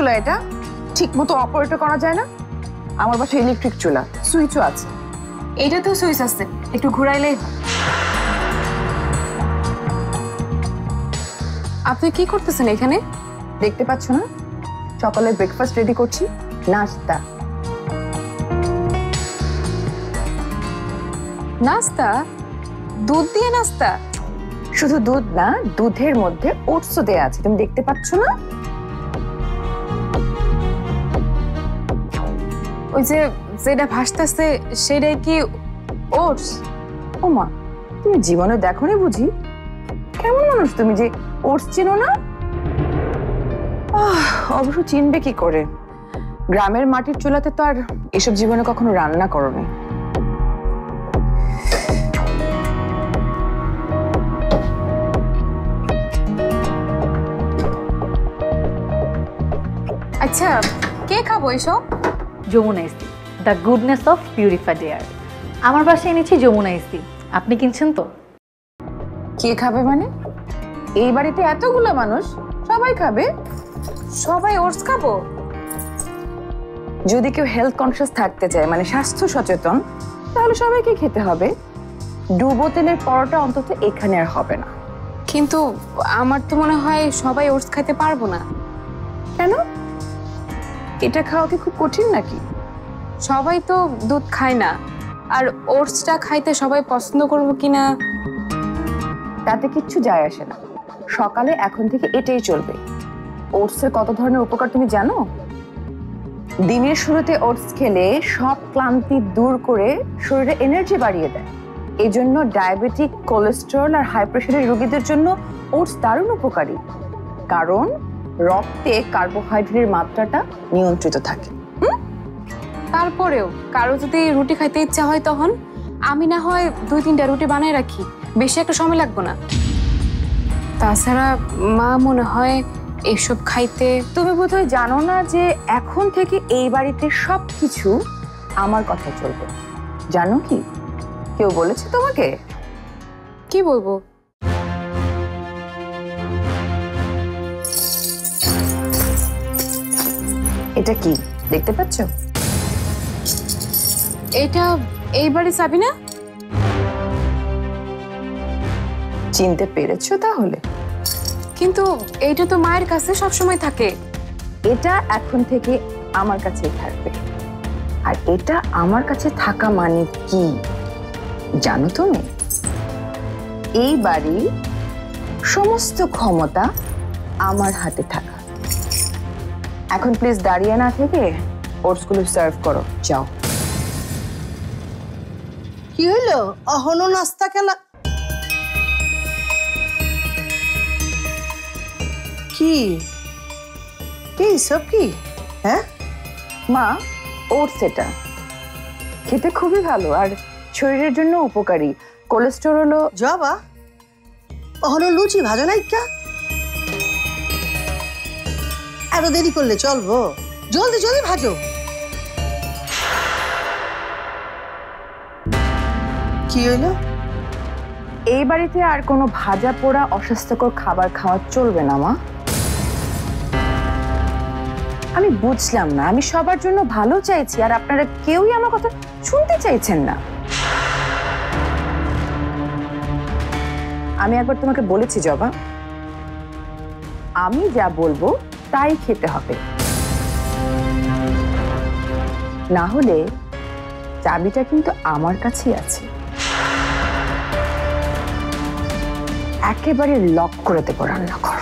চুলা এটা? ঠিক মতো অপারেট করা যায় না? আমার বাসায় ইলেকট্রিক চুলা, সুইচও আছে। এটা তো সুইচ আছে, একটু ঘুরাইলেই। আপনি কি করতেছেন এখানে? দেখতে পাচ্ছ না, সকালে ব্রেকফাস্ট রেডি করছি, নাস্তা। নাস্তা? দুধ দিয়ে নাস্তা? শুধু দুধ না, দুধের মধ্যে ওটসও দেয়া আছে, তুমি দেখতে পাচ্ছ না? ওই যে যেটা ভাসতেছে সেটাই কি ওটস? ও মা, তুমি জীবনে দেখোনি বুঝি? কেমন মানুষ তুমি যে ওটস চেনো না? অবশ্য চিনবে কি করে, গ্রামের মাটির চুলাতে তো আর এসব জীবনে কখনো রান্না করোনি। আচ্ছা, কে খাবো এসব? যমুনা ইস্তি, the goodness of purified air. আমার বাসায় এনেছি যমুনা ইস্তি, আপনি কিনছেন তো? কে খাবে মানে? এই বাড়িতে এতগুলো মানুষ, সবাই খাবে? সবাই ওটস খাবো? যদি কেউ হেলথ কনসিয়াস থাকতে চায়, মানে স্বাস্থ্য সচেতন, তাহলে সবাইকে খেতে হবে। ডুবো তেলের পরোটা অন্তত এখানে আর হবে না। কিন্তু আমার তো মনে হয় সবাই ওটস খেতে পারবো না। কেন? এটা খাওয়া কি খুব কঠিন নাকি? সবাই তো দুধ খায় না, আর ওটসটা খাইতে সবাই পছন্দ করবো কিনা তাতে কিচ্ছু যায় আসে না। সকালে এখন থেকে এটাই চলবে। ওটসের কত ধরনের উপকার তুমি জানো? দিনের শুরুতে ওটস খেলে সব ক্লান্তি দূর করে শরীরে এনার্জি বাড়িয়ে দেয়। এজন্য ডায়াবেটিক, কোলেস্টেরল আর হাই প্রেশারের রোগীদের জন্য ওটস দারুণ উপকারী, কারণ রক্তে কার্বোহাইড্রেটের মাত্রাটা নিয়ন্ত্রিত থাকে। তারপরেও কারো যদি রুটি খাইতে ইচ্ছা হয়, তখন আমি না হয় 2-3টা রুটি বানায় রাখি, বেশি একটা সময় লাগবে না। তাছাড়া মা মনে হয় এসব খাইতে। তুমি বোধহয় জানো না যে এখন থেকে এই বাড়িতে সবকিছু আমার কথা চলবে। জানো কি, কেউ বলেছে তোমাকে? কি বলবো? এটা কি দেখতে পাচ্ছ? এটা এই বাড়ি চাবি না? চিনতে পেরেছো তাহলে? কিন্তু এইটা তো মায়ের কাছে সবসময় থাকে। এটা এখন থেকে আমার কাছেই থাকবে। আর এটা আমার কাছে থাকা মানে কি জানো তুমি? এই বাড়ির সমস্ত ক্ষমতা আমার হাতে থাকা। এখন প্লিজ দাঁড়িয়ে না থেকে ওটসগুলো সার্ভ করো, যাও। কি হইলো? অহনো নাস্তা খেলা? কি কি সব কি? হ্যাঁ মা, ওটস এটা খেতে খুবই ভালো আর শরীরের জন্য উপকারী। কোলেস্টেরলও। জবা অহনো লুচি ভাজা নাই কা? এত দেরি করলে চলবো? জলদি জলদি ভাজো। কি হইলো? এই বাড়িতে আর কোনো ভাজা পোড়া অস্বাস্থ্যকর খাবার খাওয়া চলবে না মা। আমি বুঝলাম না, আমি সবার জন্য ভালো চাইছি আর আপনারা কেউই আমার কথা শুনতে চাইছেন না। আমি একবার তোমাকে বলেছি জবা, আমি যা বলবো তাই খেতে হবে, না হলে চাবিটা কিন্তু আমার কাছেই আছে। একেবারে লক করে দেবো রান্নাঘর।